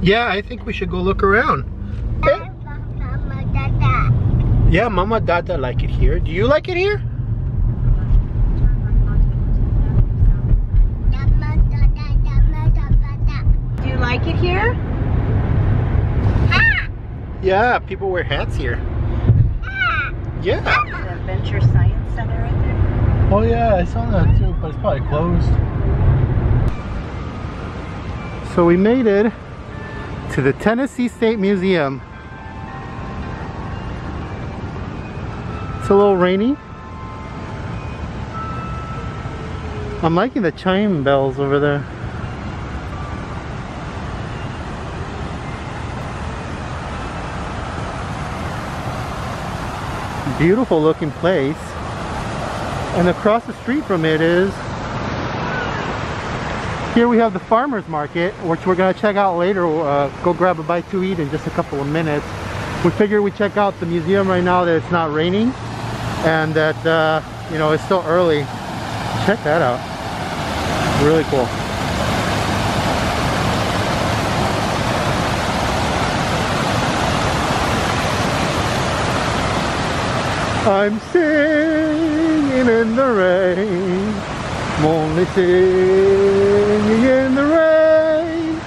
Yeah, I think we should go look around. Hey. Mama, Dada. Yeah, Mama, Dada like it here. Do you like it here? Do you like it here? Yeah, people wear hats here. Yeah. The Adventure Science Center right there. Oh yeah, I saw that too, but it's probably closed. So we made it to the Tennessee State Museum. It's a little rainy. I'm liking the chime bells over there. Beautiful looking place. And across the street from it is, here we have the farmers market, which we're gonna check out later. Go grab a bite to eat in just a couple of minutes. We figured we'd check out the museum right now that it's not raining and that you know, it's still early. Check that out. Really cool. I'm singing in the rain, I'm only singing in the rain.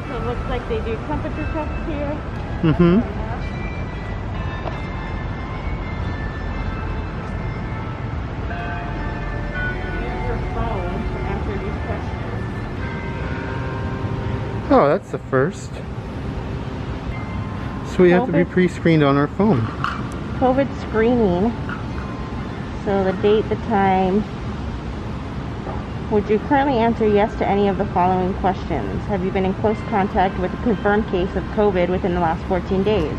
So it looks like they do temperature checks here. Mm-hmm. Use your phone to answer these questions. Oh, that's the first. So we have to be pre-screened on our phone. COVID screening. So the date, the time. Would you currently answer yes to any of the following questions? Have you been in close contact with a confirmed case of COVID within the last 14 days?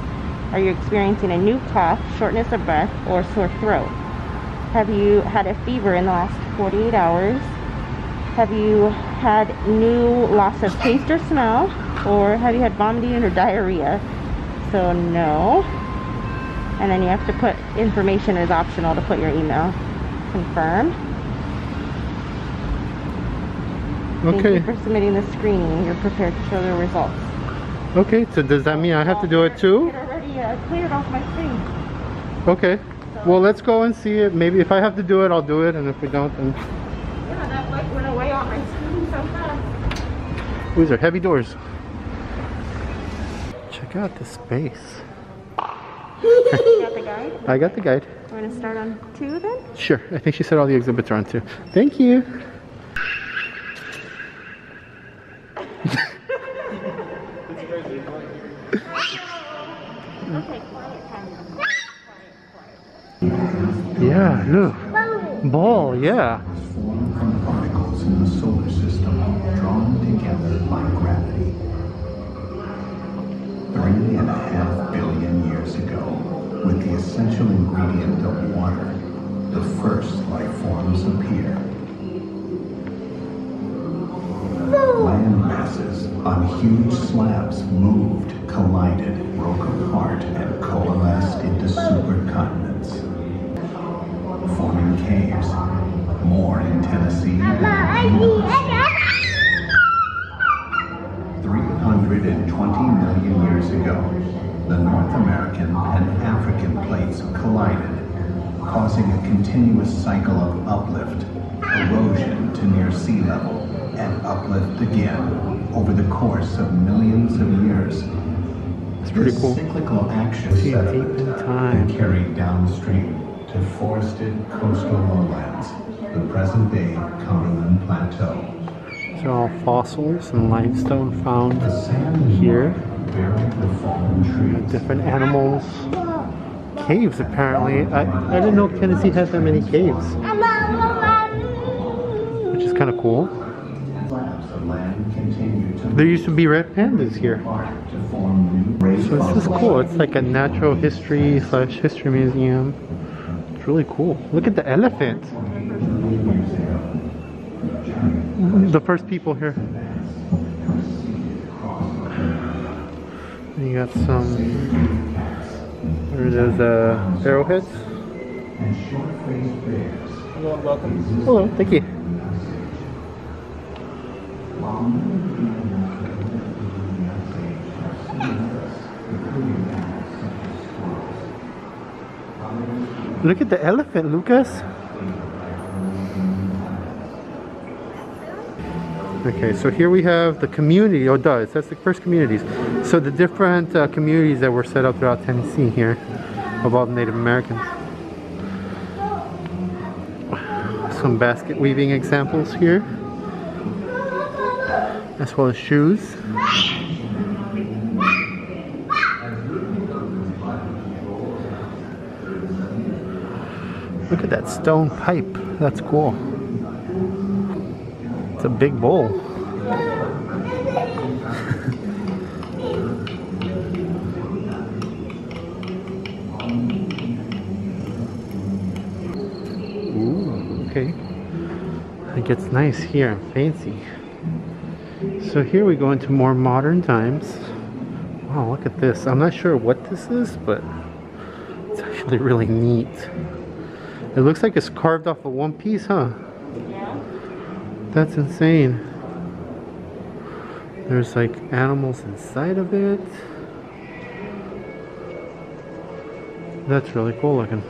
Are you experiencing a new cough, shortness of breath, or sore throat? Have you had a fever in the last 48 hours? Have you had new loss of taste or smell? Or have you had vomiting or diarrhea? So no. And then you have to put information is optional to put your email. Confirm. Okay. Thank you for submitting the screening. You're prepared to show the results. Okay, so does that mean I have to do it too? It already cleared off my screen. Okay. Well, let's go and see it. Maybe if I have to do it, I'll do it, and if we don't, then... Yeah, that light went away on my screen so fast. These are heavy doors. Check out the space. You got the guide? I got the guide. We're going to start on 2 then? Sure. I think she said all the exhibits are on 2. Thank you. Okay, quiet time. Yeah, look. Ball, yeah. Formed from particles in the solar system, drawn together by gravity. 3.5 billion years ago, with the essential ingredient of water, the first life forms appear. Land masses on huge slabs moved, collided, broke apart, and coalesced into supercontinents, forming caves. More in Tennessee. 320 million years ago, the North American and African plates collided, causing a continuous cycle of uplift, erosion to near sea level, and uplift again over the course of millions of years. It's pretty cool. Cyclical action See, set deep up in and time. carried downstream to forested coastal lowlands, the present-day Cumberland Plateau. These are all fossils and limestone found The sand here. buried the fallen trees. Different animals. Caves, apparently. I didn't know Tennessee had that many caves, which is kind of cool. Slabs of land continue to There used to be red pandas here. apart to form new So this is cool. It's like a natural history / history museum. It's really cool. Look at the elephant. The first people here. You got some. What are those arrowheads? and short-faced bears. Welcome. Hello. Thank you. Look at the elephant, Lucas. Okay, so here we have the community. Oh, that's the first communities. So the different communities that were set up throughout Tennessee here of all the Native Americans. Some basket weaving examples here, as well as shoes. Look at that stone pipe. That's cool. It's a big bowl. Ooh, okay. It gets nice here and fancy. So here we go into more modern times. Wow, look at this. I'm not sure what this is, but it's actually really neat. It looks like it's carved off of one piece, huh? Yeah. That's insane. There's like animals inside of it. That's really cool looking.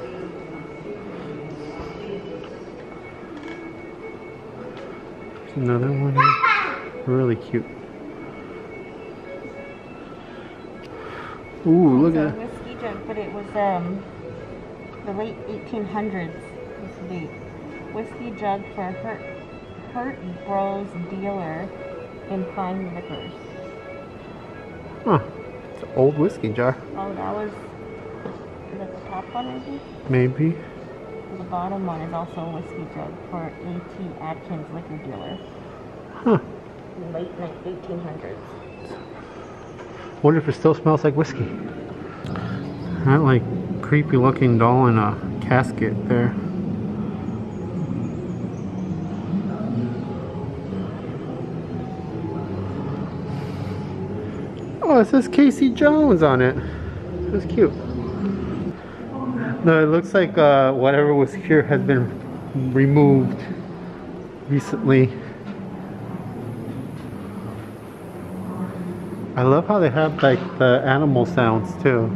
There's another one here. Really cute. Ooh, look at that. Whiskey jug, but it was the late 1800s was the whiskey jug for Hurt Bros dealer in fine liquors. Huh. It's an old whiskey jar. Oh, that was... Is that the top one, maybe? Maybe. The bottom one is also a whiskey jug for A.T. Atkins liquor dealer. Huh. In the late 1800s. Wonder if it still smells like whiskey. That like creepy looking doll in a casket there. Oh, it says Casey Jones on it. That's cute. No, it looks like whatever was here has been removed recently. I love how they have like the animal sounds too.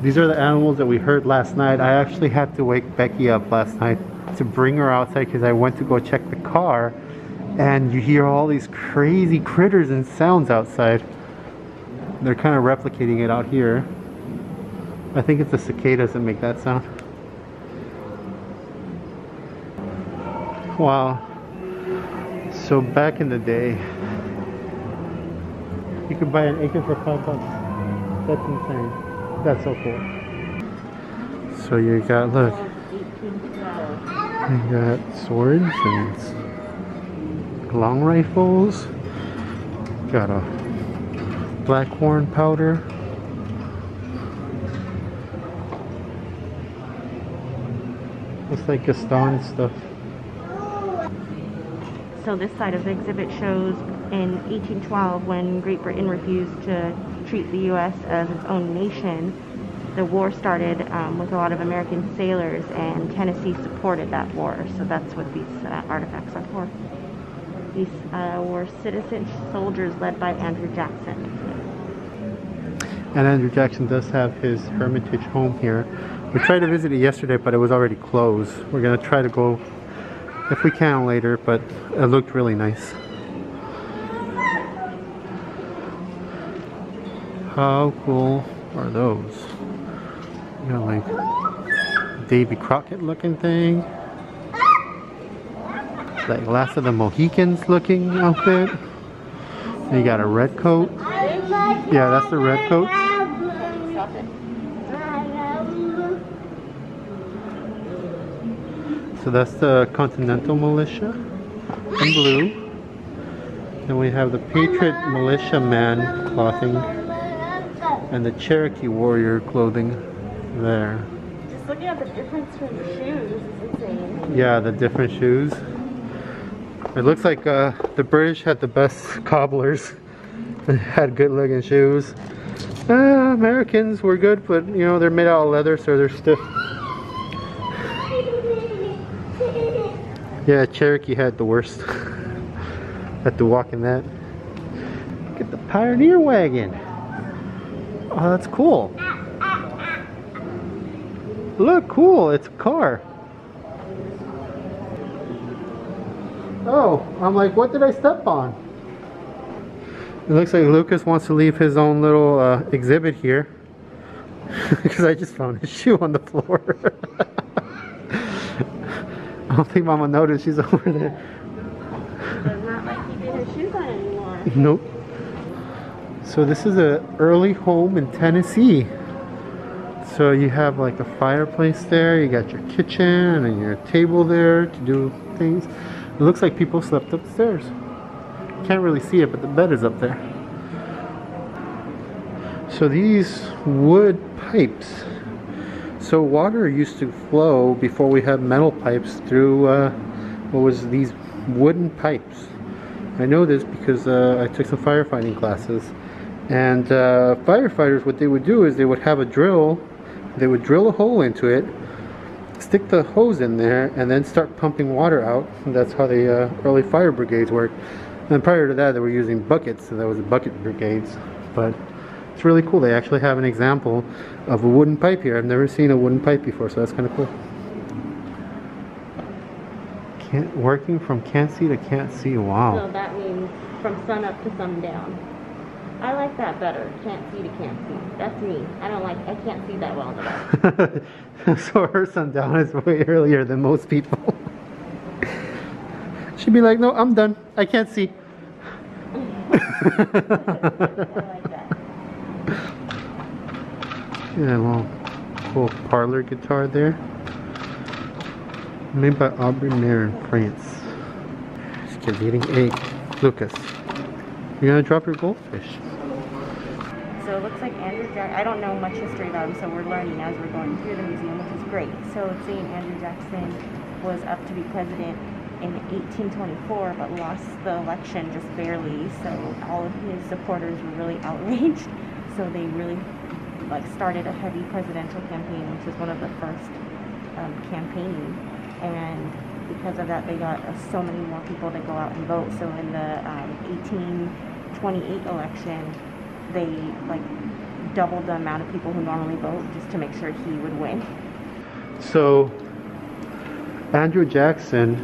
These are the animals that we heard last night. I actually had to wake Becky up last night to bring her outside because I went to go check the car, and you hear all these crazy critters and sounds outside. They're kind of replicating it out here. I think it's the cicadas that make that sound. Wow. So back in the day, you could buy an acre for $5. That's insane. That's so cool. So you got, look, you got swords and long rifles. Got a blackhorn powder. Looks like Gaston stuff. So this side of the exhibit shows in 1812, when Great Britain refused to treat the U.S. as its own nation, the war started with a lot of American sailors, and Tennessee supported that war. So that's what these artifacts are for. These were citizen soldiers led by Andrew Jackson. And Andrew Jackson does have his hermitage home here. We tried to visit it yesterday, but it was already closed. We're going to try to go if we can later, but it looked really nice. How cool are those? You got like Davy Crockett looking thing. Like Last of the Mohicans looking outfit. And you got a red coat. Yeah, that's the red coat. So that's the Continental Militia in blue. Then we have the Patriot Militia Man clothing and the Cherokee Warrior clothing there. Just looking at the difference between the shoes is insane. Yeah, the different shoes. It looks like the British had the best cobblers and had good looking shoes. Americans were good, but you know, they're made out of leather, so they're stiff. Yeah, Cherokee had the worst. Have to walk in that. Get the Pioneer wagon. Oh, that's cool. Look, cool. It's a car. Oh, I'm like, what did I step on? It looks like Lucas wants to leave his own little exhibit here. Because I just found his shoe on the floor. I don't think Mama noticed she's over there. Does not like keeping his shoes on anymore. Nope. So this is an early home in Tennessee. So you have like a fireplace there, you got your kitchen and your table there to do things. It looks like people slept upstairs. Can't really see it, but the bed is up there. So these wood pipes. So water used to flow before we had metal pipes through these wooden pipes. I know this because I took some firefighting classes. And firefighters, what they would do is they would have a drill. They would drill a hole into it, stick the hose in there, and then start pumping water out. And that's how the early fire brigades worked. And prior to that, they were using buckets, so that was the bucket brigades. But it's really cool. They actually have an example of a wooden pipe here. I've never seen a wooden pipe before, so that's kind of cool. Working from can't see to can't see. Wow. So that means from sun up to sundown. I like that better. Can't see to can't see. That's me. I can't see that well in the dark. So her sundown is way earlier than most people. She'd be like, no, I'm done. I can't see. I like that. Yeah, a little cool parlor guitar there. Made by Aubert in France. This kid's eating egg. Lucas, you're gonna drop your goldfish. So it looks like Andrew Jackson, I don't know much history about him, so we're learning as we're going through the museum, which is great. So it's saying Andrew Jackson was up to be president in 1824, but lost the election just barely. So all of his supporters were really outraged. So they really started a heavy presidential campaign, which was one of the first campaigning. And because of that, they got so many more people to go out and vote. So in the 1828 election, they doubled the amount of people who normally vote just to make sure he would win. So Andrew Jackson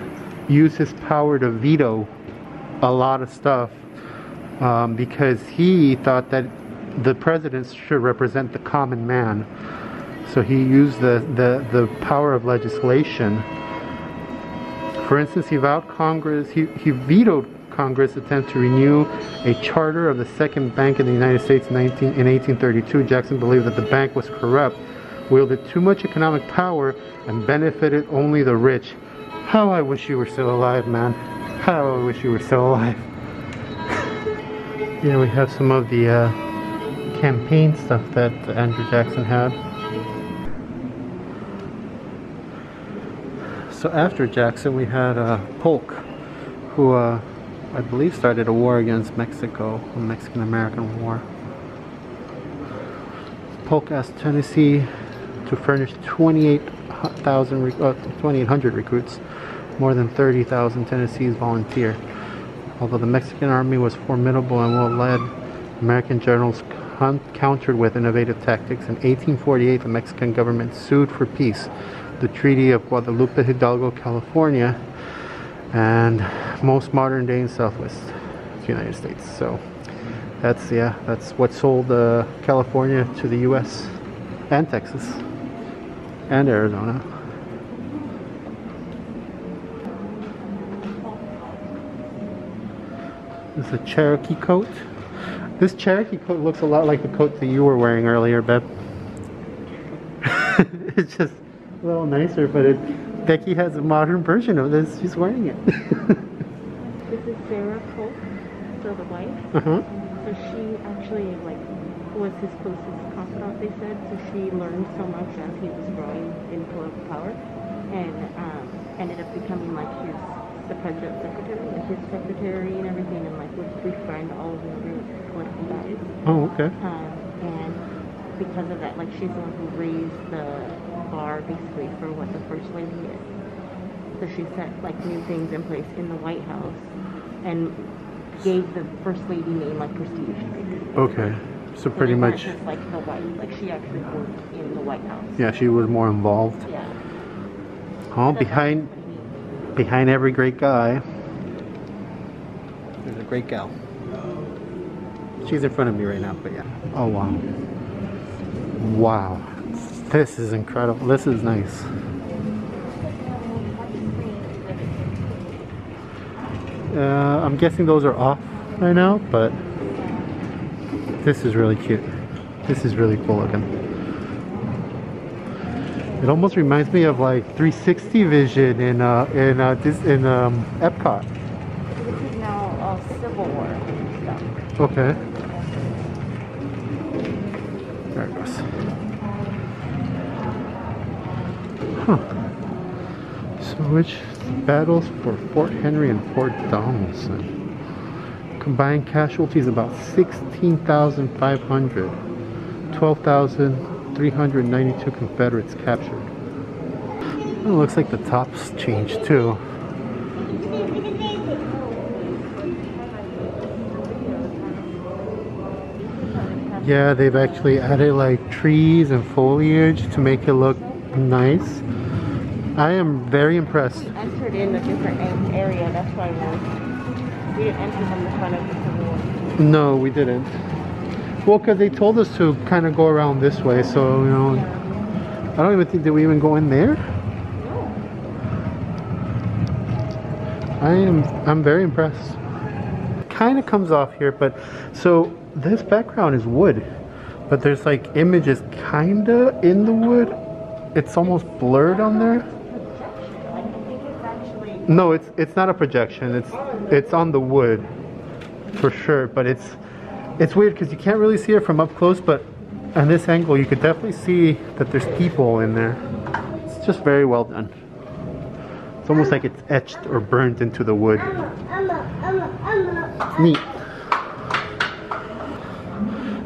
used his power to veto a lot of stuff because he thought that the presidents should represent the common man. So he used the power of legislation. For instance, he vetoed Congress' attempt to renew a charter of the second bank in the United States in 1832. Jackson believed that the bank was corrupt, wielded too much economic power, and benefited only the rich. How I wish you were still alive, man. How I wish you were still alive. Here we have some of the campaign stuff that Andrew Jackson had. So after Jackson, we had Polk, who I believe started a war against Mexico, a Mexican-American war. Polk asked Tennessee to furnish 2,800 recruits. More than 30,000 Tennessees volunteered. Although the Mexican army was formidable and well led, American generals countered with innovative tactics. In 1848, the Mexican government sued for peace. The Treaty of Guadalupe Hidalgo, California, and most modern day in Southwest United States. So that's what sold California to the U.S. and Texas and Arizona. This is a Cherokee coat. This Cherokee coat looks a lot like the coat that you were wearing earlier, Beb. It's just a little nicer, but Becky has a modern version of this. She's wearing it. This is Sarah Polk, so the wife. Uh-huh. So she actually was his closest confidant, they said. So she learned so much as he was growing in political power, and ended up becoming the president's secretary, his secretary and everything, and would befriend all of the other political guys. Oh, okay. And because of that, she's the one who raised the bar basically for what the first lady is. So she set new things in place in the White House, and gave the first lady name like prestige. Okay, so pretty they weren't much. just like the white, like she actually worked in the White House. Yeah, she was more involved. Yeah. Oh, behind every great guy, there's a great gal. She's in front of me right now, but yeah. Oh wow. Wow. This is incredible. This is nice. I'm guessing those are off right now, but this is really cute. This is really cool looking. It almost reminds me of like 360 vision in Epcot. This is now Civil War stuff. Okay. There it goes. Huh. So which battles for Fort Henry and Fort Donelson? Combined casualties about 16,500. 12,392 Confederates captured. It looks like the tops changed too. Yeah, they've actually added like trees and foliage to make it look nice. I am very impressed. We entered in a different area, that's why we didn't enter from the front of the Civil War. No, we didn't. Well, because they told us to kind of go around this way, so you know, I don't even think, did we even go in there? No. I'm very impressed. Kind of comes off here, but so this background is wood, but there's like images kinda in the wood. It's almost blurred on there. No, it's not a projection. It's on the wood for sure, but it's weird because you can't really see it from up close, but on this angle you could definitely see that there's people in there. It's just very well done. It's almost like it's etched or burnt into the wood. Neat.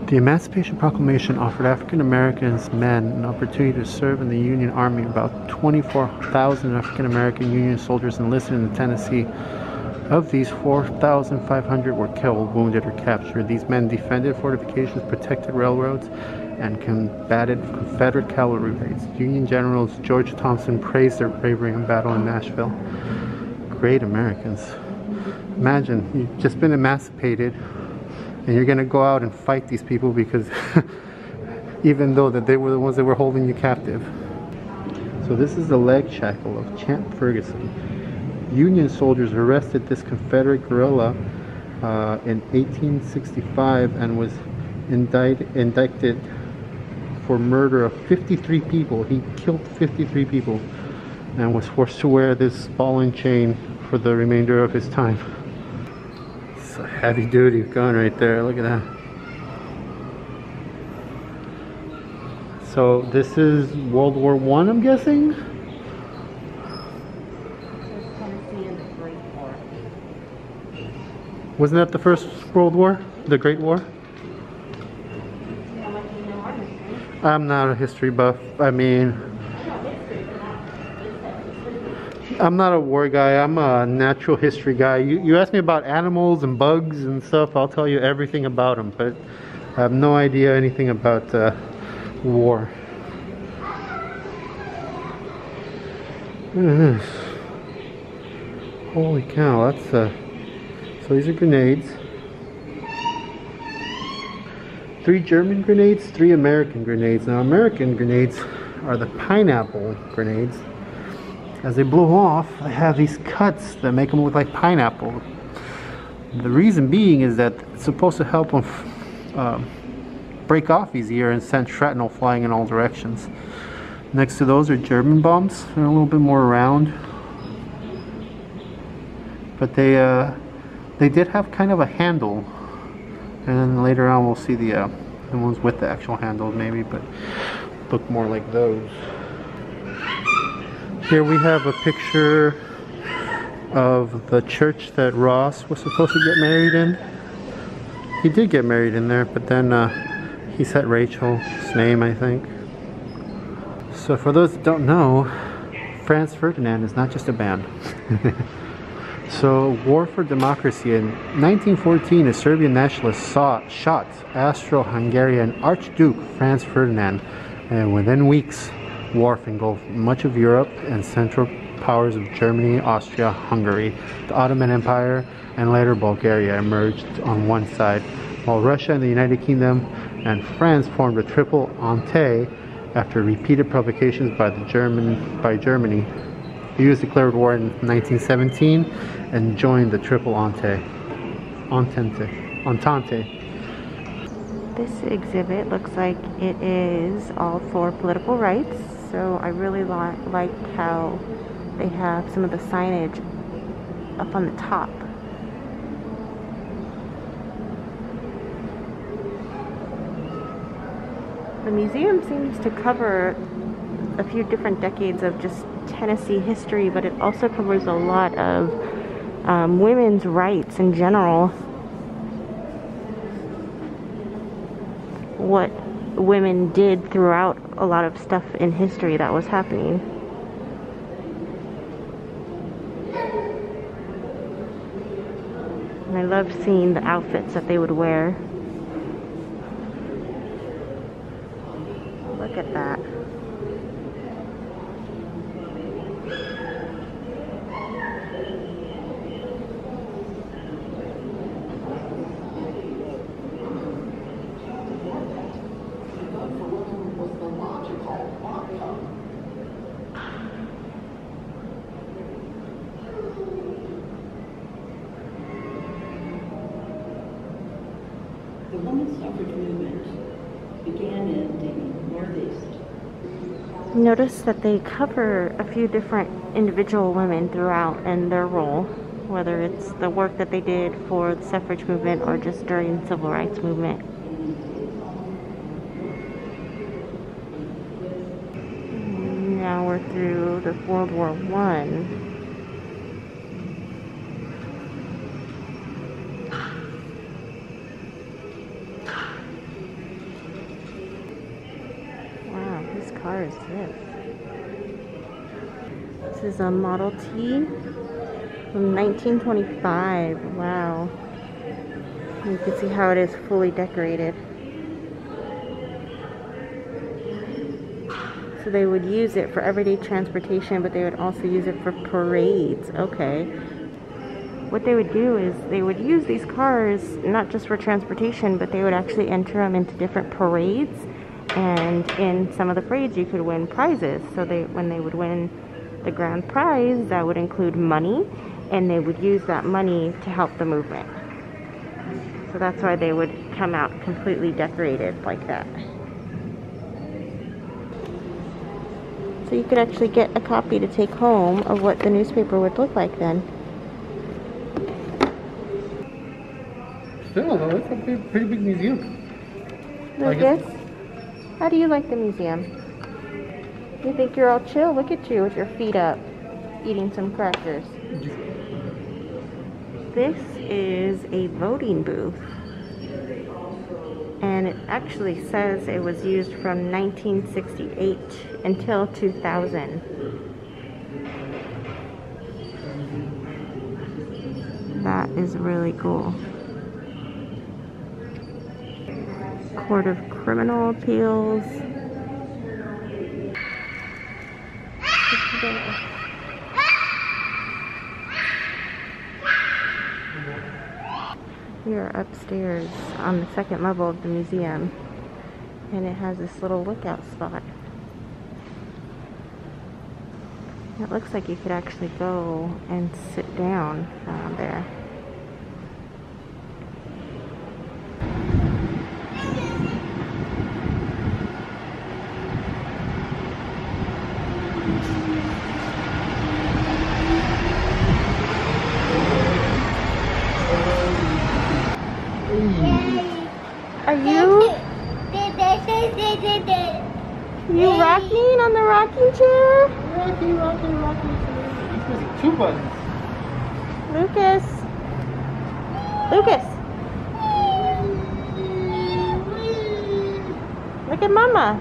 The Emancipation Proclamation offered African Americans men an opportunity to serve in the Union Army. About 24,000 African American Union soldiers enlisted in Tennessee. Of these, 4,500 were killed, wounded, or captured. These men defended fortifications, protected railroads, and combated Confederate cavalry raids. Union generals George Thompson praised their bravery in battle in Nashville. Great Americans. Imagine, you've just been emancipated, and you're going to go out and fight these people because even though that they were the ones that were holding you captive. So this is the leg shackle of Champ Ferguson. Union soldiers arrested this Confederate guerrilla in 1865 and was indicted for murder of 53 people. He killed 53 people and was forced to wear this ball and chain for the remainder of his time. It's a heavy duty gun right there, look at that. So this is World War I, I'm guessing? Wasn't that the First World War? The Great War? I'm not a history buff. I mean, I'm not a war guy. I'm a natural history guy. You ask me about animals and bugs and stuff, I'll tell you everything about them. But I have no idea anything about war. Look at this. Holy cow, that's so these are grenades. 3 German grenades, 3 American grenades. Now American grenades are the pineapple grenades. As they blow off, they have these cuts that make them look like pineapple. The reason being is that it's supposed to help them break off easier and send shrapnel flying in all directions. Next to those are German bombs. They're a little bit more round, but they did have kind of a handle, and then later on we'll see the ones with the actual handles maybe, but look more like those. Here we have a picture of the church that Ross was supposed to get married in. He did get married in there, but then he said Rachel's name, I think. So for those that don't know, Franz Ferdinand is not just a band. So, War for Democracy. In 1914, a Serbian nationalist shot Austro-Hungarian Archduke Franz Ferdinand, and within weeks, war engulfed much of Europe and Central powers of Germany, Austria, Hungary. The Ottoman Empire and later Bulgaria emerged on one side, while Russia and the United Kingdom and France formed a triple entente after repeated provocations by Germany. The US declared war in 1917 and joined the Triple Entente. This exhibit looks like it is all for political rights, so I really like how they have some of the signage up on the top. The museum seems to cover a few different decades of just Tennessee history, but it also covers a lot of women's rights in general. What women did throughout a lot of stuff in history that was happening. And I love seeing the outfits that they would wear. Look at that. The women's suffrage movement began in the Northeast. Notice that they cover a few different individual women throughout and their role, whether it's the work that they did for the suffrage movement or just during the civil rights movement. Now we're through the World War I. Car is this? This is a Model T from 1925. Wow. You can see how it is fully decorated. So they would use it for everyday transportation, but they would also use it for parades. Okay. What they would do is they would use these cars not just for transportation, but they would actually enter them into different parades. And in some of the parades you could win prizes. So when they would win the grand prize, that would include money, and they would use that money to help the movement. So that's why they would come out completely decorated like that. So you could actually get a copy to take home of what the newspaper would look like then. Still though, it's a pretty big museum. Lucas? How do you like the museum? You think you're all chill? Look at you with your feet up, eating some crackers. This is a voting booth. And it actually says it was used from 1968 until 2000. That is really cool. Court of Criminal Appeals. We are upstairs on the second level of the museum, and it has this little lookout spot. It looks like you could actually go and sit down there. Are you rocking on the rocking chair? Rocking. He's pressing 2 buttons. Lucas. Look at Mama.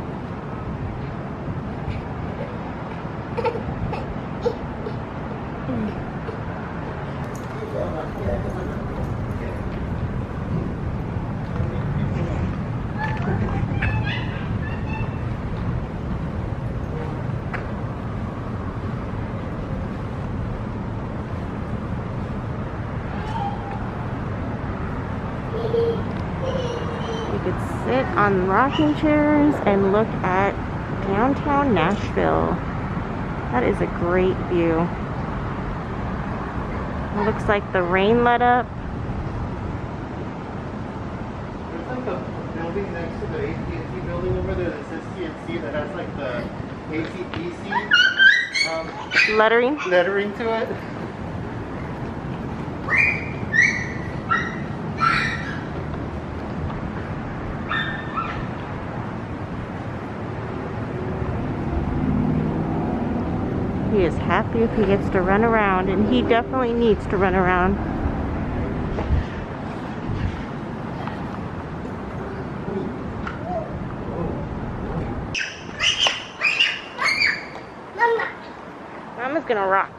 on rocking chairs and look at downtown Nashville. That is a great view. It looks like the rain let up. There's like a building next to the AT&T building over there that says CNC that has like the ACDC lettering to it. He is happy if he gets to run around, and he definitely needs to run around. Mama's gonna rock,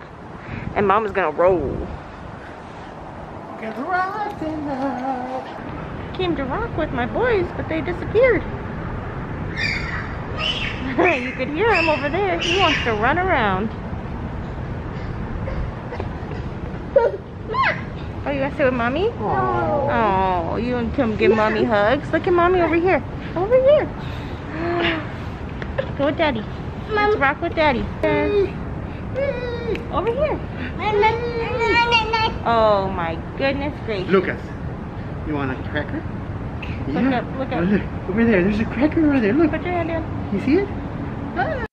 and Mama's gonna roll. Gonna rock tonight. Came to rock with my boys, but they disappeared. You could hear him over there. He wants to run around. Oh, you want to sit with Mommy? Aww. Oh, you want to come give Mommy hugs? Look at Mommy over here. Over here. Go with Daddy. Let's rock with Daddy. Over here. Oh my goodness gracious. Lucas, you want a cracker? Look up, look up. Over there, there's a cracker over there. Look. Put your hand in. You see it? Ah.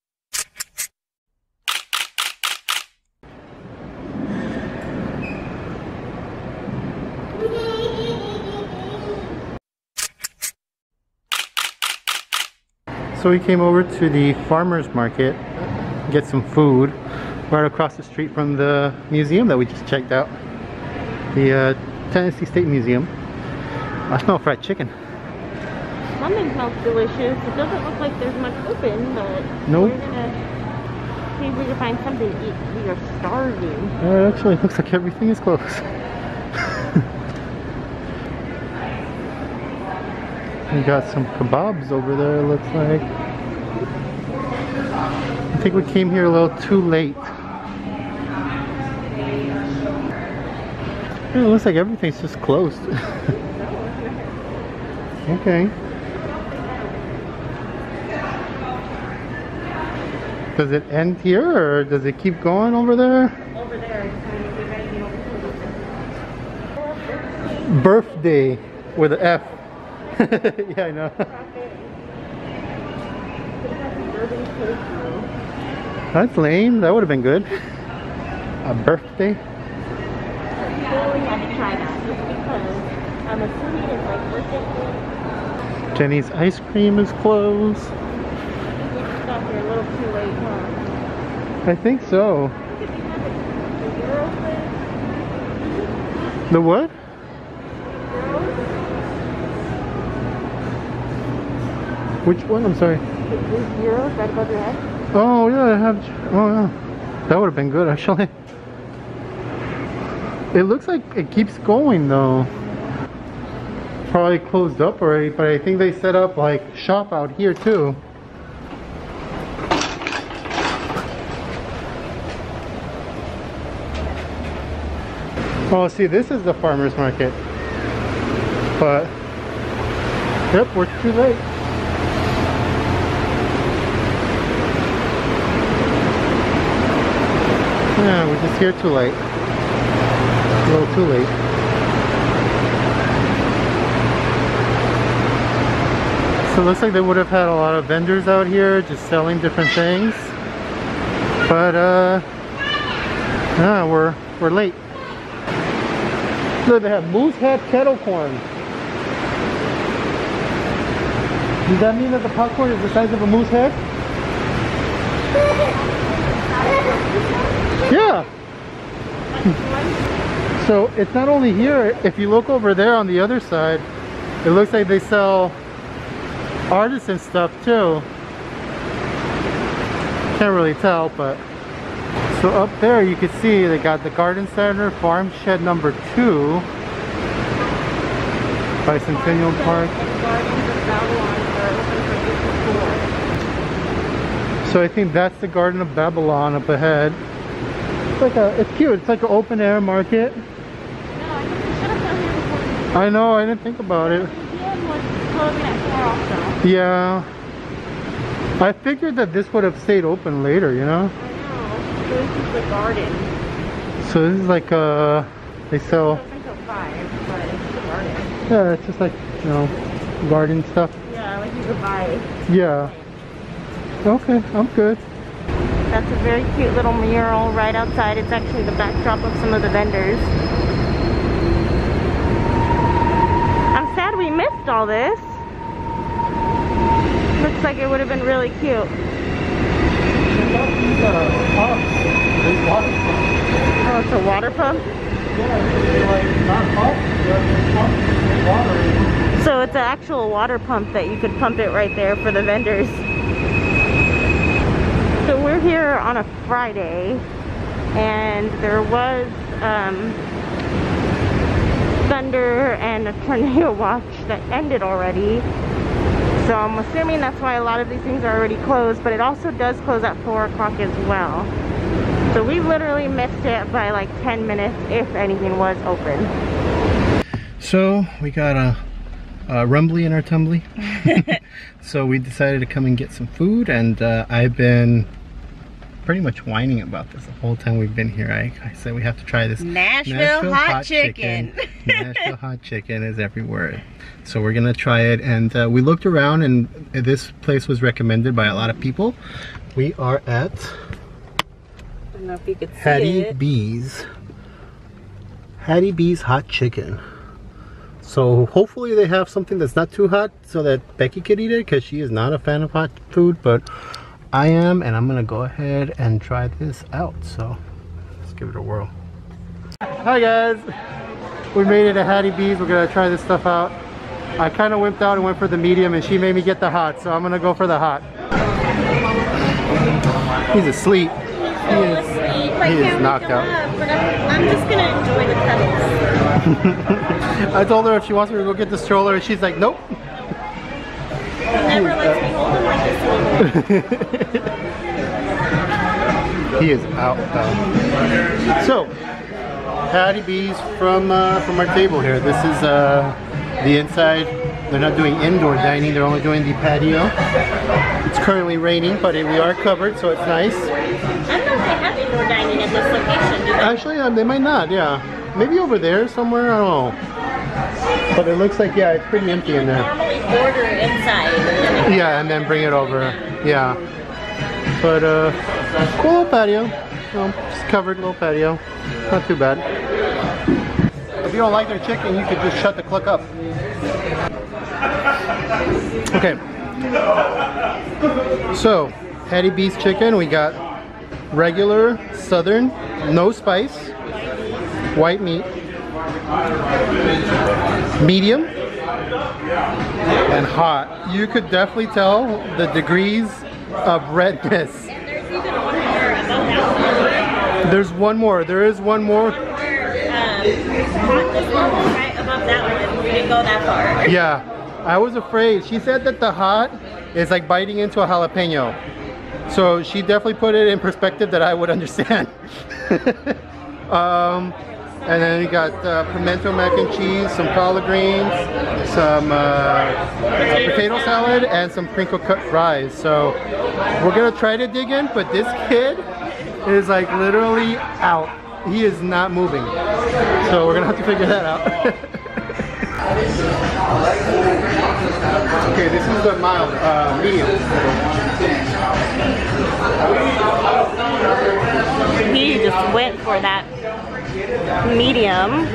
So we came over to the farmer's market, get some food, right across the street from the museum that we just checked out. The Tennessee State Museum. I smell fried chicken. Something smells delicious. It doesn't look like there's much open, but Nope. we're gonna see if we can find something to eat. We are starving. It actually looks like everything is closed. We got some kebabs over there, it looks like. I think we came here a little too late. It looks like everything's just closed. Okay. Does it end here or does it keep going over there? Over there, it's kind of ready over here. Birthday with an F. Yeah, I know. That's lame. That would have been good. A birthday. We really had to try that just because I'm assuming it's like birthday. Jenny's ice cream is closed. We just got here a little too late, huh? I think so. The what? Which one? I'm sorry. These gyros right above your head? Oh yeah, I have. Oh yeah, that would have been good actually. It looks like it keeps going though. Probably closed up already, but I think they set up like shop out here too. Oh, see, this is the farmer's market. But yep, we're too late. Yeah, we're just here too late. A little too late. So it looks like they would have had a lot of vendors out here just selling different things. But yeah, we're late. Look, they have moose head kettle corn. Does that mean that the popcorn is the size of a moose head? Yeah. So it's not only here. If you look over there on the other side, it looks like they sell artisan stuff too. Can't really tell, but so up there you can see they got the garden center, farm shed number 2, Bicentennial Park. So I think that's the Garden of Babylon up ahead. It's like it's cute. It's like an open air market. No, I think we should have done here before. I know, I didn't think about it. The museum was closing at 4 also. Yeah. I figured that this would have stayed open later, you know? I know. So this is the garden. So this is like they sell. It's until 5, but it's the garden. Yeah, it's just like, you know, garden stuff. Yeah, like you could buy. Yeah. Okay, I'm good. That's a very cute little mural right outside. It's actually the backdrop of some of the vendors. I'm sad we missed all this. Looks like it would have been really cute. Oh, it's a water pump? So it's an actual water pump that you could pump it right there for the vendors. So we're here on a Friday, and there was thunder and a tornado watch that ended already. So I'm assuming that's why a lot of these things are already closed, but it also does close at 4 o'clock as well. So we literally missed it by like 10 minutes if anything was open. So we got a rumbly in our tumbly. So we decided to come and get some food, and I've been pretty much whining about this the whole time we've been here. I said we have to try this Nashville hot chicken. Nashville hot chicken is everywhere. So we're gonna try it, and we looked around, and this place was recommended by a lot of people. We are at I don't know if you could see Hattie B's. Hattie B's hot chicken. So hopefully they have something that's not too hot so that Becky could eat it, because she is not a fan of hot food, but I am, and I'm gonna go ahead and try this out. So let's give it a whirl. Hi guys, we made it to Hattie B's. We're gonna try this stuff out. I kind of wimped out and went for the medium, and she made me get the hot, so I'm gonna go for the hot. He's asleep. He is knocked out. But I'm just gonna enjoy the cuddles. I told her if she wants me to go get the stroller, and she's like, nope. Never lets me hold him like this anymore. He is out though. So, Hattie B's from our table here. This is the inside. They're not doing indoor dining, they're only doing the patio. It's currently raining, but we are covered, so it's nice. I don't know if they have indoor dining at this location, do they? Actually, they might not, yeah. Maybe over there somewhere, I don't know. But it looks like, yeah, it's pretty empty in there. Normally order inside. Yeah, and then bring it over. Yeah. But, cool little patio. Just covered little patio. Not too bad. If you don't like their chicken, you could just shut the cluck up. Okay. So, Hattie B's chicken, we got regular, southern, no spice, white meat, medium, and hot. You could definitely tell the degrees of redness. There's one more. There is one more. Hotness level right above that one. We didn't go that far. Yeah, I was afraid. She said that the hot is like biting into a jalapeno. So she definitely put it in perspective that I would understand. And then we got pimento mac and cheese, some collard greens, some potato salad, and some crinkle cut fries. So we're gonna try to dig in, but this kid is like literally out. He is not moving. So we're gonna have to figure that out. Okay, this is the mild, medium. He just went for that medium.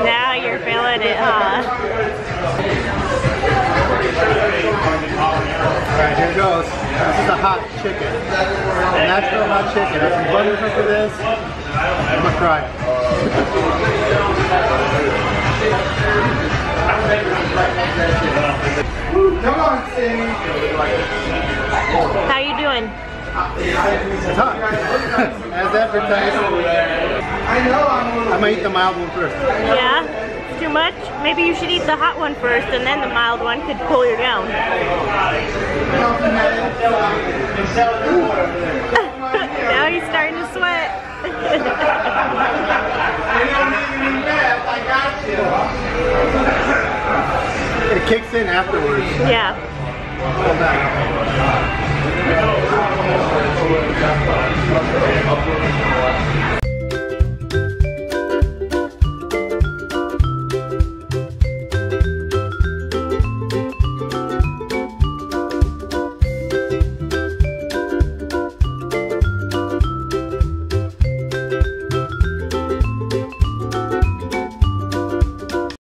Now you're feeling it, huh? Alright, here it goes. This is a hot chicken. Nashville hot chicken. I have some butter for this. I'm gonna try. Come on, Sammy. How you doing? It's hot. As advertised. I'm gonna eat the mild one first. Yeah? Too much? Maybe you should eat the hot one first and then the mild one could cool you down. Now he's starting to sweat. You don't need any meth, I got you. It kicks in afterwards. Yeah. Hold on.